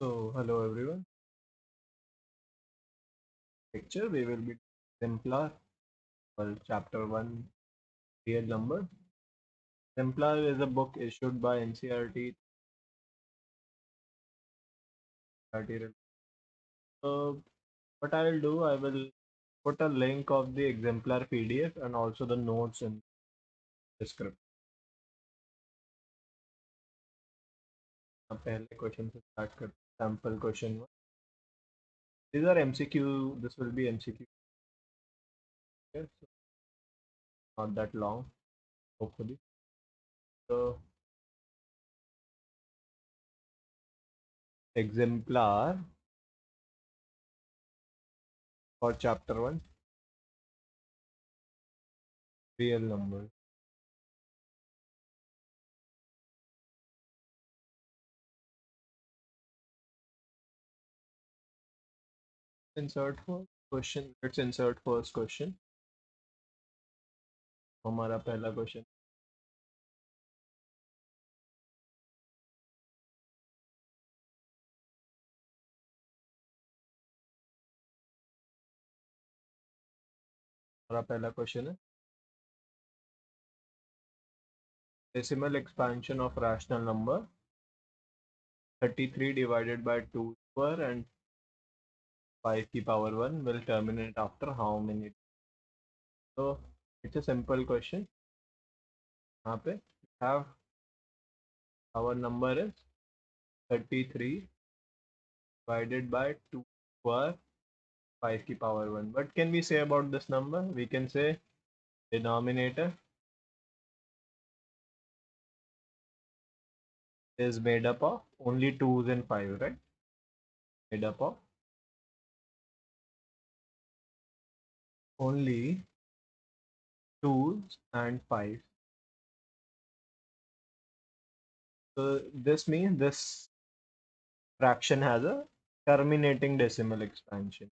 So, hello everyone. Lecture we will be Exemplar for chapter 1 real number. Exemplar is a book issued by NCRT. So, what I will do, I will put a link of the exemplar PDF and also the notes in the script. अब पहले question से start करते हैं sample question one these are MCQ. This will be MCQ. Okay? So not that long, hopefully. So exemplar for chapter 1 real number. Insert first question. Let's insert first question. हमारा पहला question हमारा पहला question है decimal expansion of rational number 33 divided by 2 square and 5 की power 1 will terminate after how many. So it's a simple question. यहाँ पे have our number is 33 divided by 2 square 5 की power 1. What can we say about this number? We can say denominator is made up of only 2's and 5, right? Made up of only 2's and 5. So this means this fraction has a terminating decimal expansion.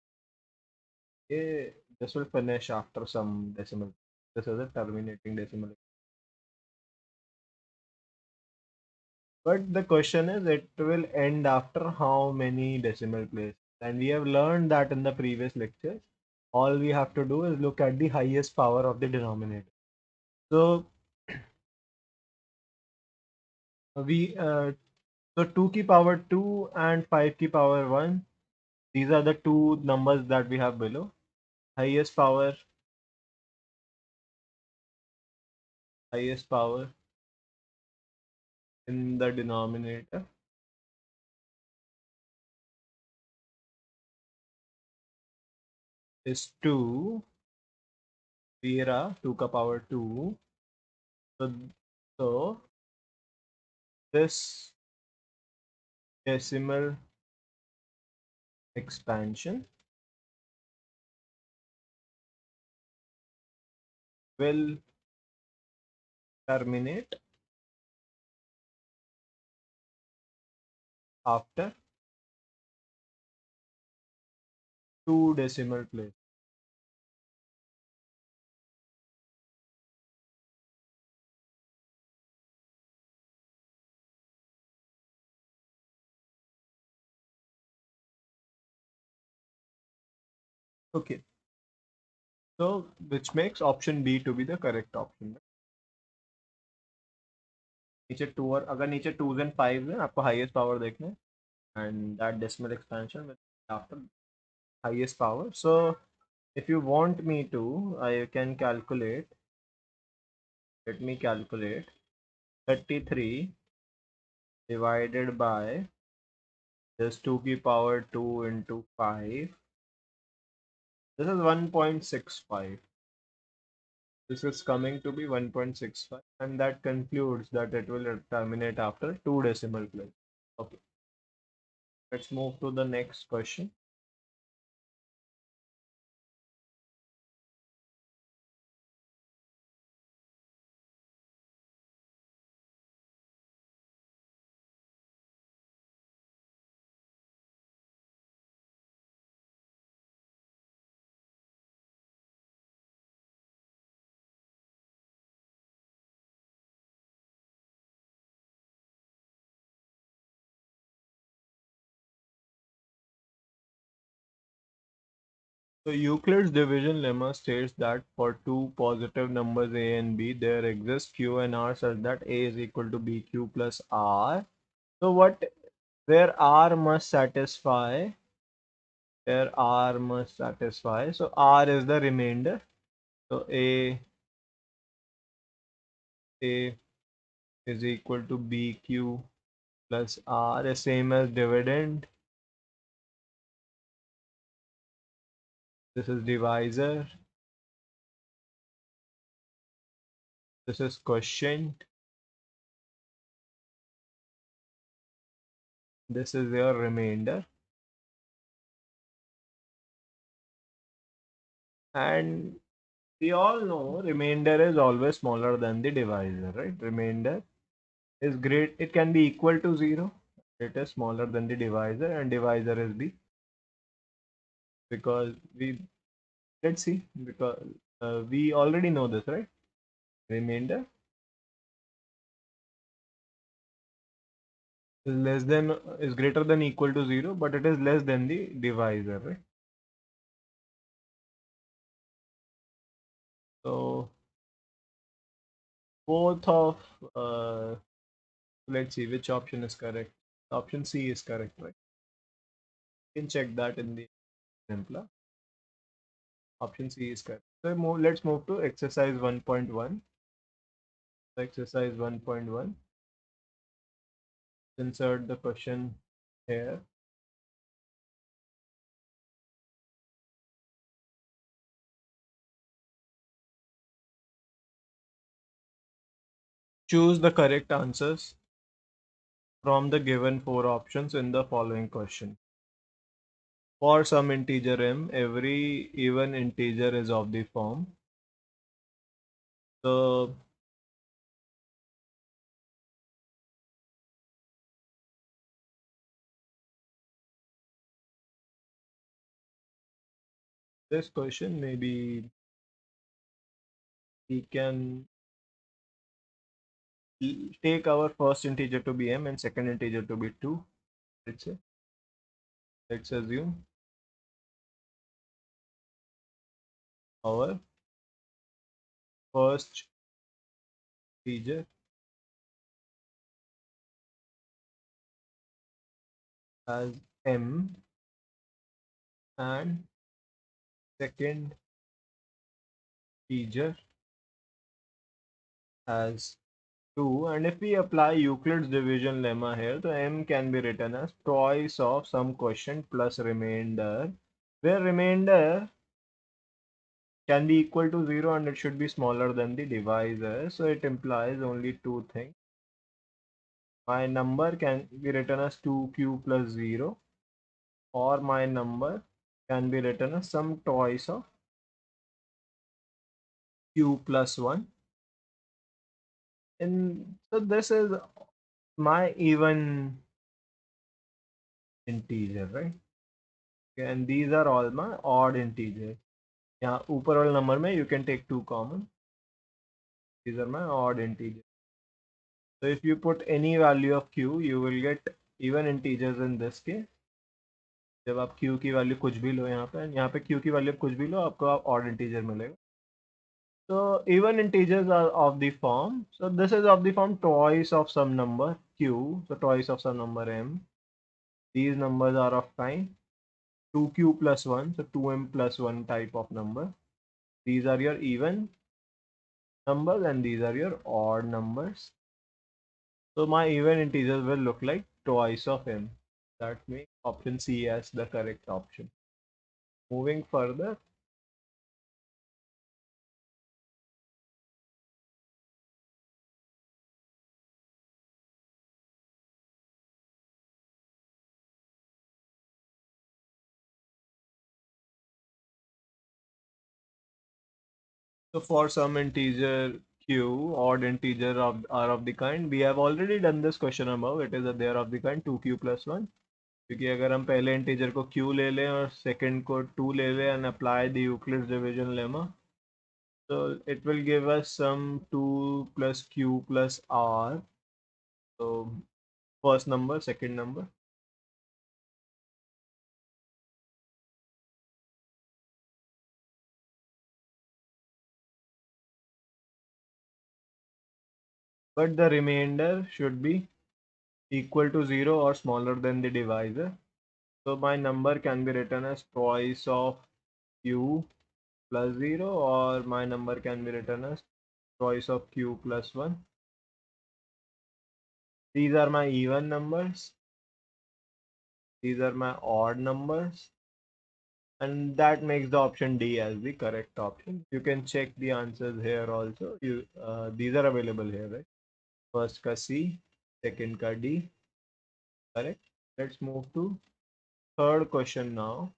This will finish after some decimal. This is a terminating decimal. But the question is, it will end after how many decimal places? And we have learned that in the previous lectures. All we have to do is look at the highest power of the denominator. So we so 2 की power 2 and 5 की power 1. These are the two numbers that we have below. Highest power in the denominator is 2 Vera 2 ka power 2. So this decimal expansion will terminate after 2 decimal places. Okay, so which makes option B to be the correct option. नीचे 2 और अगर नीचे 2s and 5s है आपको highest power देखना है and that decimal expansion will after highest power. So if you want me to, I can calculate. Let me calculate 33 divided by this 2 की power 2 into 5. This is 1.65. This is coming to be 1.65, and that concludes that it will terminate after 2 decimal places. Okay, let's move to the next question. So Euclid's division lemma states that for two positive numbers a and b, there exists q and r such that a is equal to bq plus r. So where r must satisfy, so r is the remainder. So a is equal to bq plus r is same as dividend. This is divisor. This is quotient. This is your remainder. And we all know remainder is always smaller than the divisor, right? Remainder is great. It can be equal to 0. It is smaller than the divisor, and divisor is b, because let's see, because we already know this, right? Remainder is greater than equal to 0, but it is less than the divisor, right? So both of let's see which option is correct. Option C is correct, right? You can check that in the exemplar. Option C is correct. So let's move to exercise 1.1. Exercise 1.1. Insert the question here. Choose the correct answers from the given four options in the following question. For some integer m, every even integer is of the form. So this question, maybe we can take our first integer to be m and second integer to be 2. Let's say, let's assume our first integer as m and second integer as 2, and if we apply Euclid's division lemma here, so m can be written as twice of some quotient plus remainder, where remainder can be equal to 0 and it should be smaller than the divisor. So it implies only two things. My number can be written as 2q plus 0, or my number can be written as some twice of q plus 1. And so this is my even integer, right? Okay, and these are all my odd integers. यहाँ ऊपर वाले number में you can take 2 common. These are my odd integers. So if you put any value of q, you will get even integers in this case. जब आप q की value कुछ भी लो यहाँ पे q की वैल्यू कुछ भी लो, आपको odd integer मिलेगा. So even integers are of the form. So this is of the form twice of some number q. So twice of some number m. These numbers are of kind 2q plus 1. So 2m plus 1 type of number. These are your even numbers and these are your odd numbers. So my even integers will look like twice of m. That makes option C as the correct option. Moving further, so for some integer q, odd integer are of the kind, we have already done this question above. It is that they are of the kind 2q plus 1. क्योंकि अगर हम पहले integer को q ले लें और second को 2 ले लें and apply the Euclid's division lemma, so it will give us some 2 plus q plus r. So first number, second number. but the remainder should be equal to 0 or smaller than the divisor. So my number can be written as twice of q plus 0, or my number can be written as twice of q plus 1. These are my even numbers. These are my odd numbers. And that makes the option D as the correct option. You can check the answers here also. These are available here, right? First ka C, second ka D. Correct. Let's move to third question now.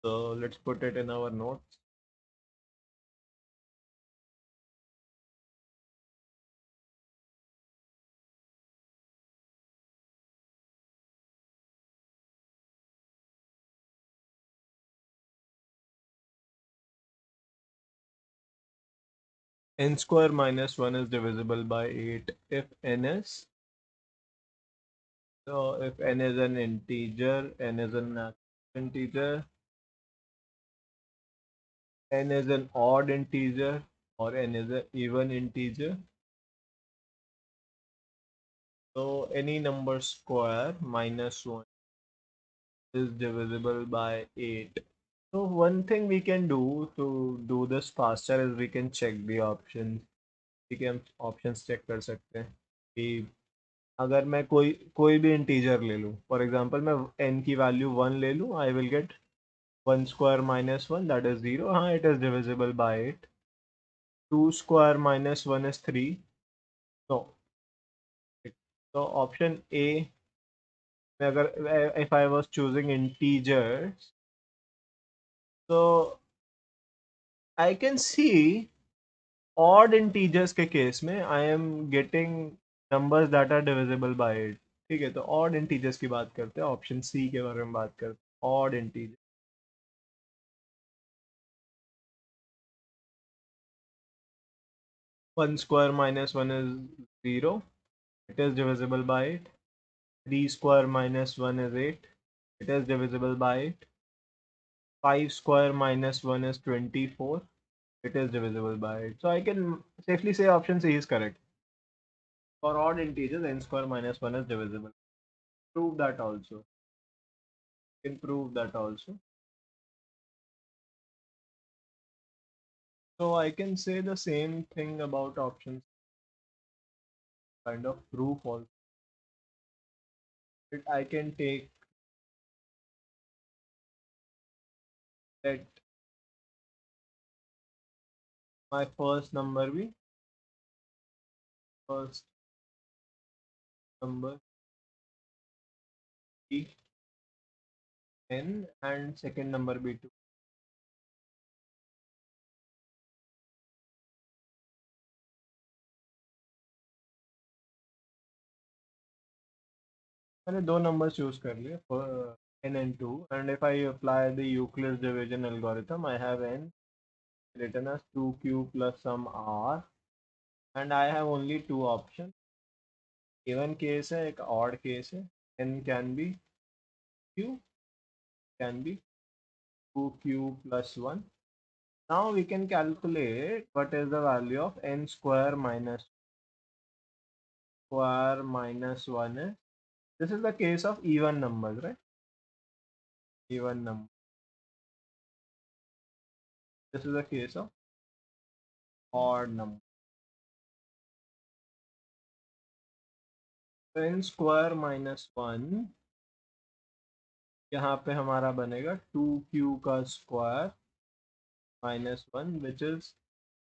So let's put it in our notes. N square minus 1 is divisible by 8 if n is. So if n is an integer, n is an natural integer, n is an odd integer, or n is an even integer. So any number square minus 1 is divisible by 8. So one thing we can do to do this faster is we can check the options. We can options check कर सकते हैं कि अगर मैं कोई कोई भी integer ले लूँ, फॉर एग्जांपल मैं n की वैल्यू 1 ले लूँ, I will get 1 square minus 1, that is 0. हाँ, it is divisible by 8. 2 square minus 1 is 3. No. तो ऑप्शन ए में अगर if I was choosing integers, तो I can see odd integers के केस में I am getting numbers that are divisible by 8. ठीक है, तो odd integers की बात करते हैं, ऑप्शन सी के बारे में बात करते हैं. odd integer, 1 square minus 1 is 0, it is divisible by 8. 3 square minus 1 is 8, it is divisible by 8. 5 square minus 1 is 24, it is divisible by 8. So I can safely say option C is correct. For odd integers, n square minus 1 is divisible. Prove that also. You can prove that also. So I can say the same thing about options, kind of proof also. I can take that my first number be first number be n and second number be 2. मैंने दो numbers choose कर लिए for n and 2, and if I apply the Euclid's division algorithm, I have n written as 2q plus some r, and I have only two options. Even case है, एक odd case है. n can be q, can be 2q plus 1. Now we can calculate what is the value of n square minus 1 is. This is the case of even numbers, right? Even number. This is the case of odd number. So n square minus 1, यहाँ पे हमारा बनेगा 2q का square minus 1, which is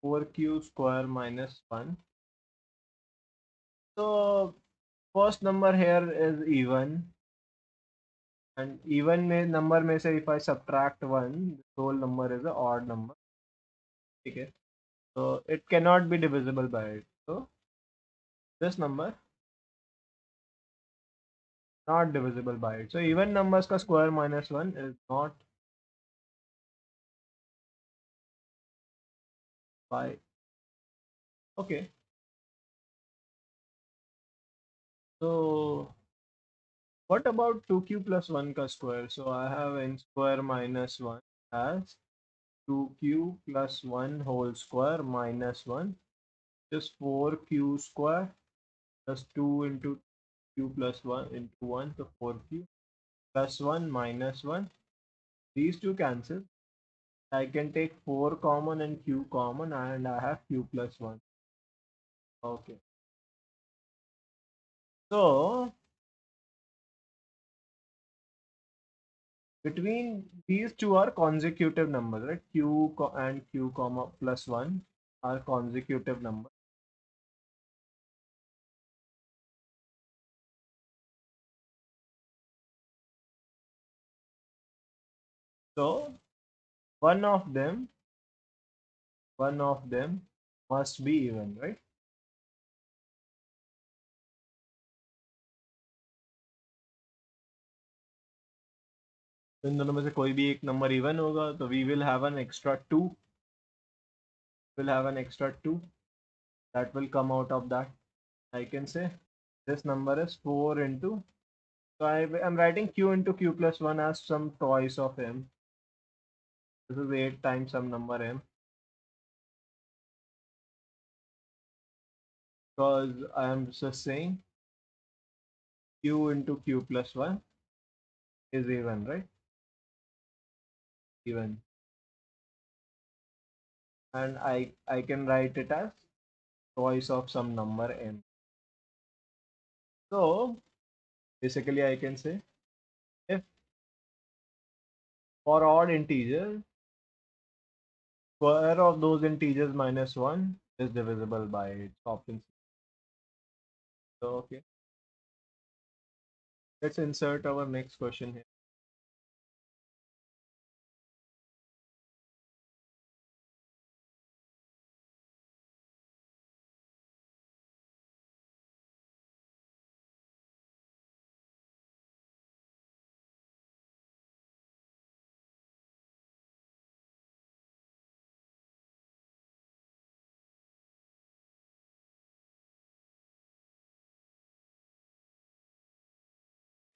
4q square minus 1. So first number here is even, and even में number में से if I subtract 1, the whole number is a odd number. ठीक है, so it cannot be divisible by it. So this number not divisible by it. So even numbers का square minus 1 is not by. Okay, so what about 2q plus 1 का square? So I have n square minus 1 as 2q plus 1 whole square minus 1. just 4q square plus 2 into q plus 1 into 1, so 4q plus 1 minus 1. These two cancel. I can take 4 common and q common, and I have q plus 1. Okay. So between these two are consecutive numbers, right? And q comma plus 1 are consecutive numbers. So one of them must be even, right? तो इन दोनों में से कोई भी एक number even होगा, तो we will have an extra 2. Will have an extra 2 that will come out of that. I can say this number is 4 into, so I am writing q into q plus 1 as some twice of m. This is 8 times some number m, because I am just saying q into q plus 1 is even, right? Even. And I can write it as twice of some number m. So basically I can say if for odd integers, square of those integers minus 1 is divisible by 8. Option C. So okay, let's insert our next question here.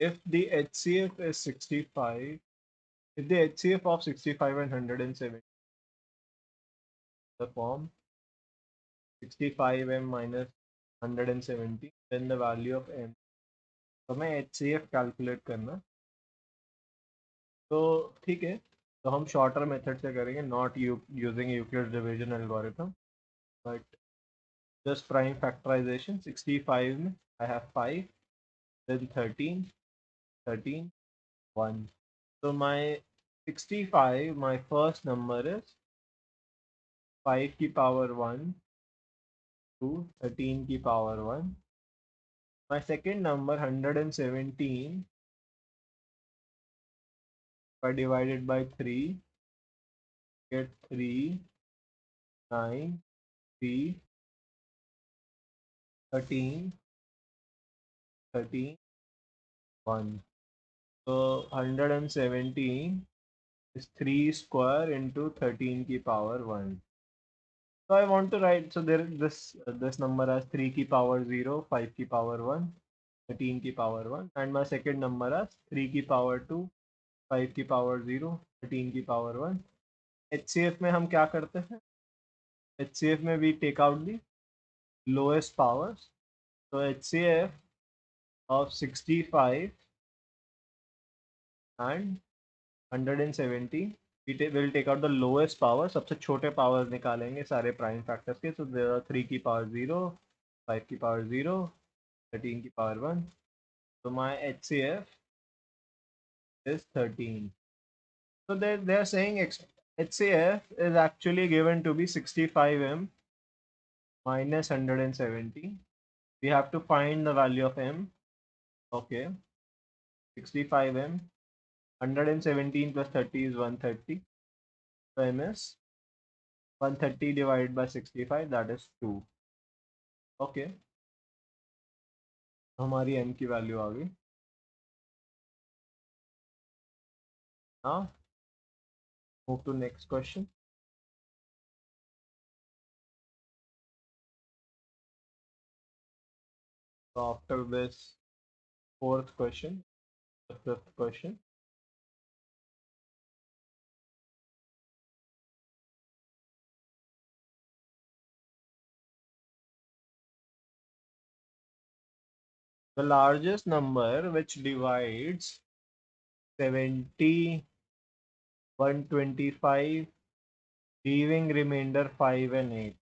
If the HCF is 65, if the HCF of 65 and 170, the form 65m minus 170, then the value of m. तो मैं HCF calculate करना, तो ठीक है, तो हम shorter method से करेंगे, not using Euclid's division algorithm, but just prime factorization. 65 में I have 5, then 13, 13, 1. So my 65, my first number is 5 की power 1 to 13 की power 1. My second number 117, if I divide it by 3, get 3, 9, 3, 13, 13, 1. So 117 is 3 square into 13 की power 1. So I want to write, so there this number has 3 की power 0, 5 की power 1, 13 की power 1, and my second number has 3 की power 2, 5 की power 0, 13 की power 1. HCF में हम क्या करते हैं? HCF में we take out the lowest powers. So HCF of 65 and 170, will take out the lowest power. सबसे छोटे powers निकालेंगे सारे prime factors के. So there are 3 की power 0, 5 की power 0, 13 की power 1. So my HCF is 13. So they're saying HCF is actually given to be 65m minus 170. We have to find the value of m. Okay, 65m, 117 plus 30 is 130. So m is 130 divided by 65, that is 2. Okay, हमारी m की value आ गई. Now move to next question. So after this fourth question, the fifth question. The largest number which divides 70, 125, leaving remainder 5 and 8.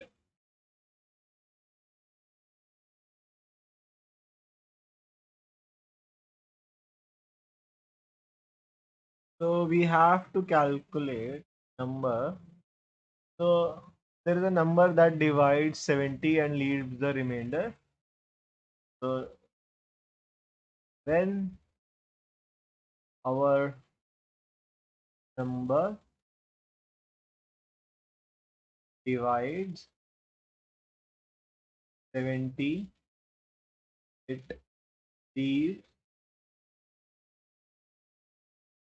So we have to calculate number. So there is a number that divides 70 and leaves the remainder. So when our number divides 70, it leaves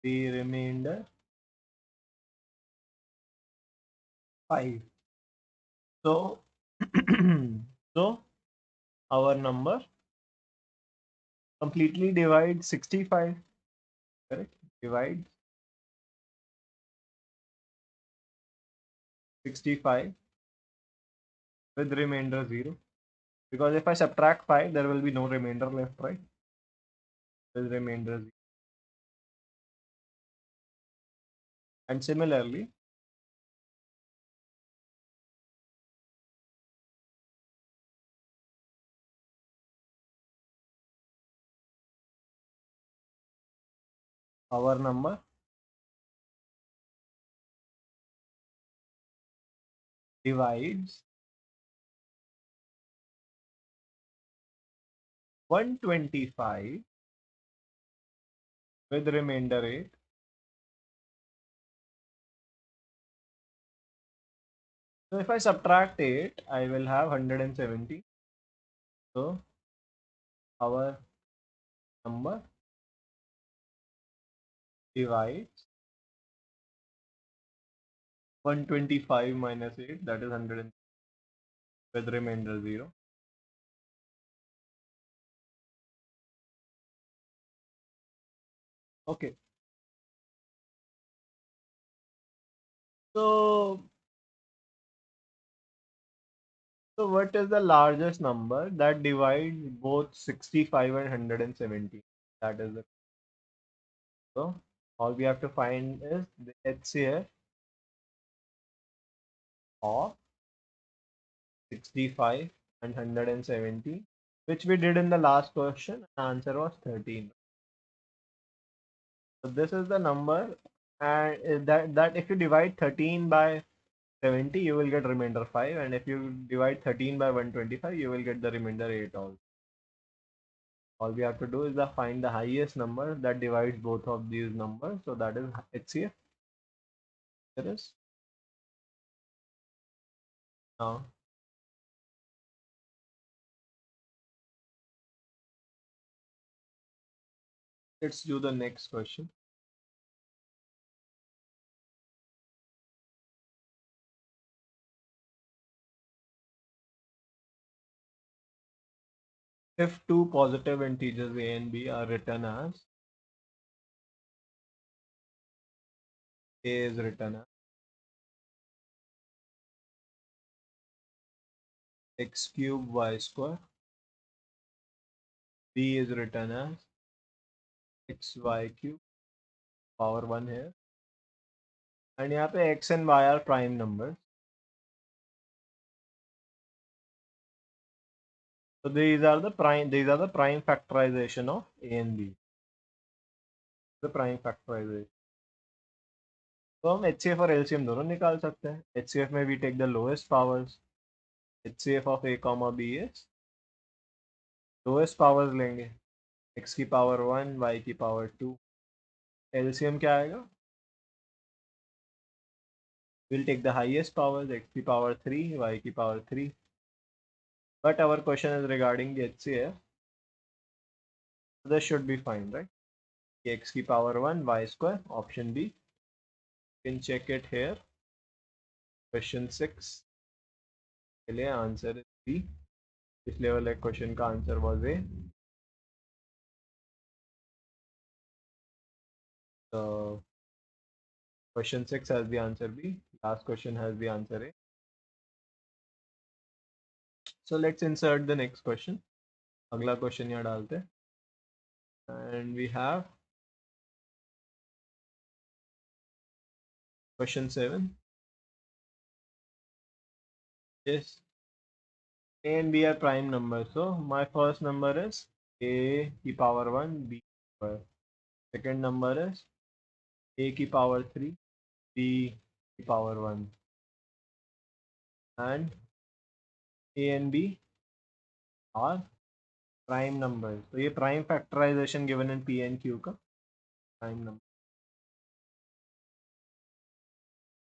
the remainder 5. So, so our number completely divides 65, correct? Divides 65 with remainder 0. Because if I subtract 5, there will be no remainder left, right? With remainder 0. And similarly, our number divides 125 with remainder 8. So if I subtract 8, I will have 170. So our number divides 125 minus 8, that is 100 with remainder 0. Okay. So, so what is the largest number that divides both 65 and 170? That is the, so all we have to find is the HCF of 65 and 170, which we did in the last question. The answer was 13. So this is the number, and that if you divide 13 by 70, you will get remainder 5, and if you divide 13 by 125, you will get the remainder 8 also. All we have to do is find the highest number that divides both of these numbers. So that is HCF. There is. Now let's do the next question. If two positive integers a and b are written as, a is written as x cube y square, b is written as xy cube power 1 here, and यहाँ पे x and y are prime numbers. So these are the prime factorization of a and b. The prime factorization. तो हम HCF और LCM दोनों निकाल सकते हैं. HCF में we take the lowest powers. HCF of a comma b is lowest powers लेंगे. x की पावर 1, y की पावर 2. LCM क्या आएगा? We'll take the highest powers, x की power 3, y की power 3. But our question is regarding the HCF. So this should be fine, right? X की power 1, y square, option B. You can check it here. Question 6. के लिए answer is B. पिछले वाले question का answer was A. So question 6 has the answer B. Last question has the answer A. So let's insert the next question. अगला question यहाँ डालते हैं. And we have question 7. Yes, A and B are prime numbers. So my first number is A की power 1, B power. Second number is A की power 3, B की power 1. And A and B are prime numbers. तो ये prime factorization given in P and Q का prime number.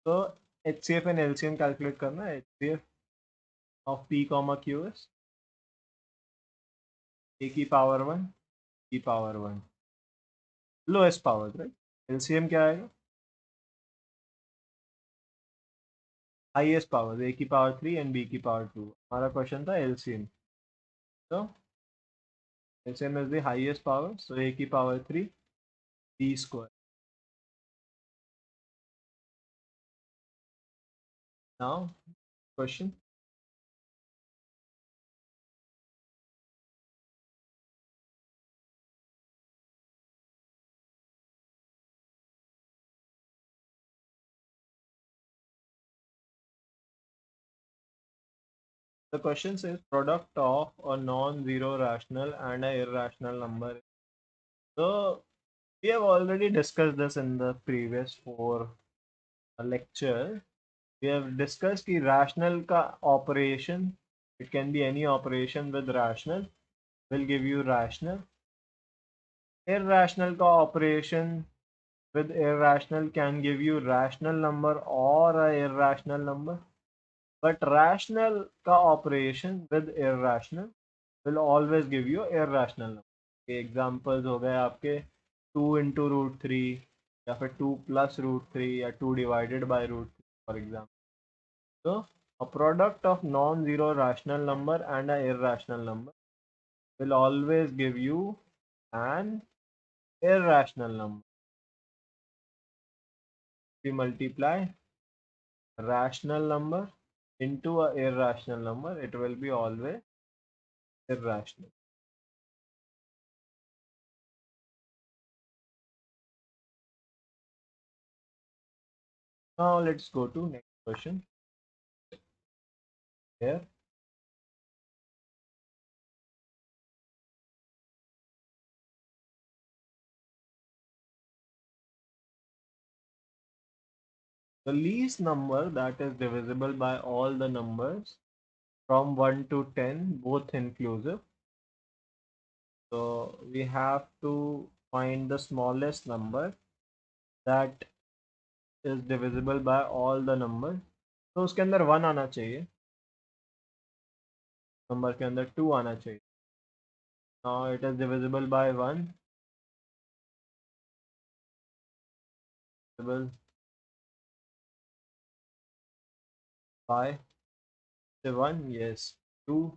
तो HCF and LCM calculate करना है. HCF of P comma Q is A की power 1, B power 1. Lowest power, right? LCM क्या आएगा? Highest power, A की power 3 and B की power 2. हमारा क्वेश्चन था LCM. So LCM is the highest power. So A की power 3, B square. Now question. The question says product of a non-zero rational and a irrational number. So we have already discussed this in the previous 4 lectures. We have discussed कि rational का operation, it can be any operation with rational, will give you rational. Irrational का operation with irrational can give you rational number or a irrational number. But rational का operation with irrational will always give you irrational number. Examples हो गए आपके 2 into root 3 या फिर 2 plus root 3 या 2 divided by root 3 for example. So a product of non-zero rational number and an irrational number will always give you an irrational number. We multiply rational number into a irrational number, it will be always irrational. Now let's go to next question. Here the least number that is divisible by all the numbers from 1 to 10 both inclusive. So we have to find the smallest number that is divisible by all the numbers. तो उसके अंदर 1 आना चाहिए, number के अंदर 2 आना चाहिए. Now it is divisible by 1, divisible by 1, yes. 2,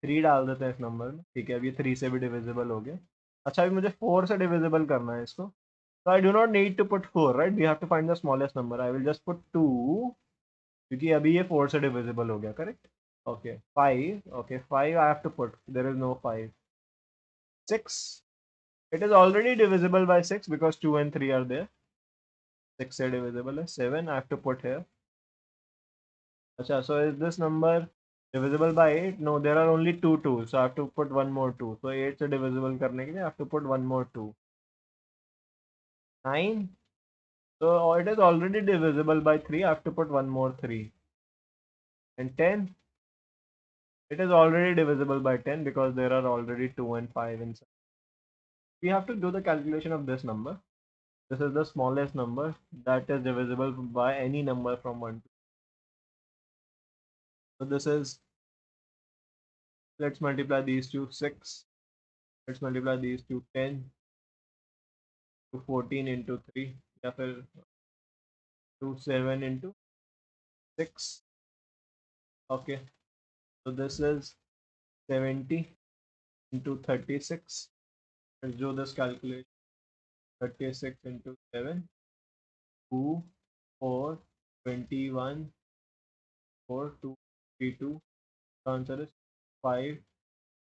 3 डाल देते हैं इस नंबर में. ठीक है, अब ये 3 से भी डिविजिबल हो गया. अच्छा, अभी मुझे 4 से डिविजिबल करना है इसको. So I do not need to put 4, right? We have to find the smallest number. I will just put 2 क्योंकि अभी ये 4 से divisible हो गया, correct? Okay, 5. Okay, 5 I have to put. There is no 5. 6. It is already divisible by 6 because 2 and 3 are there. 6 से divisible है. 7 I have to put here. अच्छा, so is this number divisible by 8? No, there are only 2 2s, so I have to put one more 2. So 8 से divisible करने के लिए I have to put one more 2. 9. So it is already divisible by 3. I have to put one more 3. And 10. It is already divisible by 10 because there are already 2 and 5 inside. We have to do the calculation of this number. This is the smallest number that is divisible by any number from 1 to. So this is, let's multiply these two, 6. Let's multiply these two, 10 to 14 into 3. या फिर 2 7 into 6. Okay, so this is 70 into 36. Let's do this calculation. 36 into 7, 2, 4, 21, 4, 2, 3, 2. The answer is 5,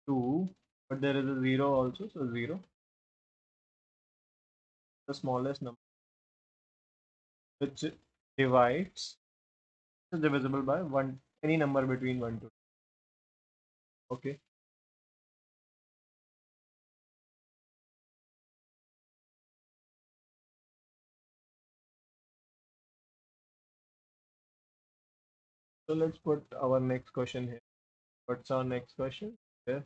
2, but there is a 0 also, so 0, the smallest number which divides, is divisible by 1, any number between 1 to 2. Okay. So let's put our next question here. What's our next question? Here.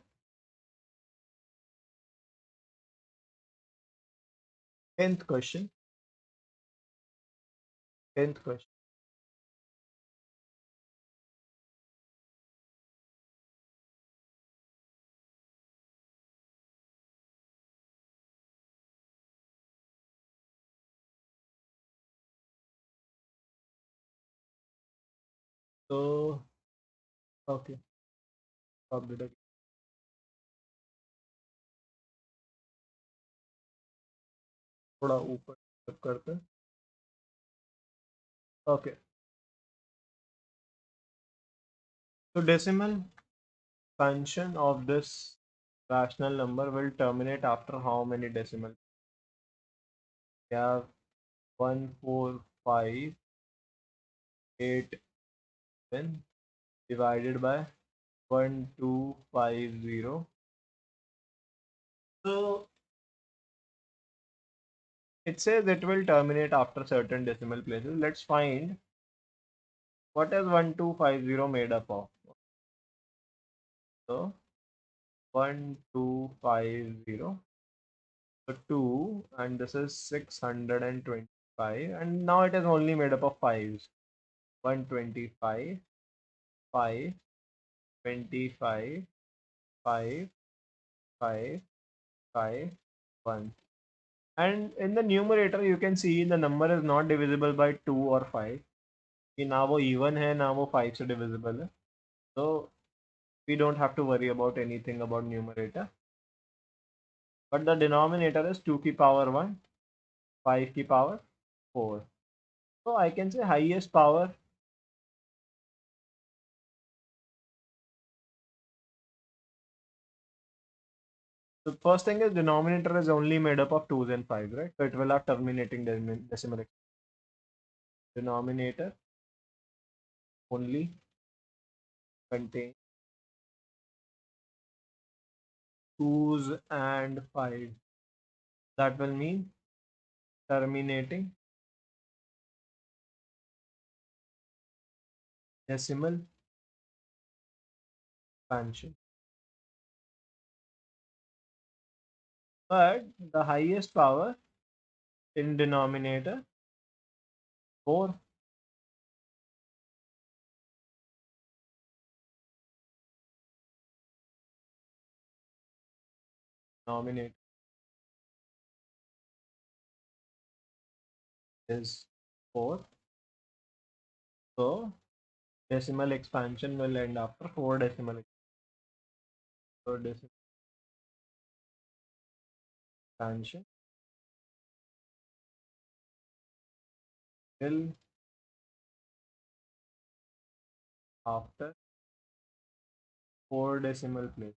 10th question. 10th question. So, okay. Update again. थोड़ा ऊपर करते हैं. Okay. So decimal function of this rational number will terminate after how many decimal? We have 1, 4, 5, 8, 7 divided by 1, 2, 5, 0. So it says it will terminate after certain decimal places. Let's find what is 1250 made up of. So 1250. So 2, and this is 625, and now it is only made up of 5s. 125, 5, 25, 5, 5, 5, 1. And in the numerator, you can see the number is not divisible by 2 or 5. कि ना वो even है ना वो 5 से divisible है. So we don't have to worry about anything about numerator. But the denominator is 2 की power 1, 5 की power 4. So I can say highest power. The first thing is denominator is only made up of 2s and 5s, right? So it will have terminating decimal. Denominator only contain 2s and 5s. That will mean terminating decimal expansion. But the highest power in denominator 4. Denominator is 4. So decimal expansion will end after 4 decimal. So decimal expansion will after 4 decimal place.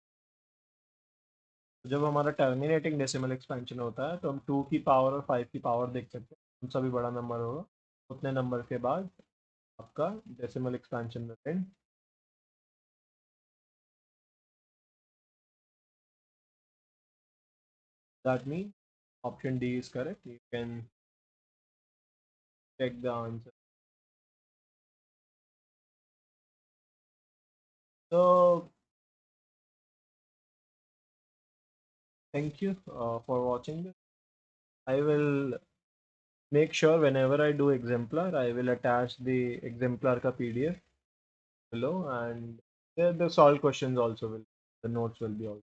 जब हमारा terminating decimal expansion होता है तो हम 2 की power और 5 की power देख सकते हैं. उनसे भी बड़ा नंबर होगा उतने नंबर के बाद आपका डेसिमल एक्सपेंशन में and. That means option D is correct. You can check the answer. So thank you for watching this. I will make sure whenever I do exemplar, I will attach the exemplar ka PDF below, and the solved questions also will, the notes will be also.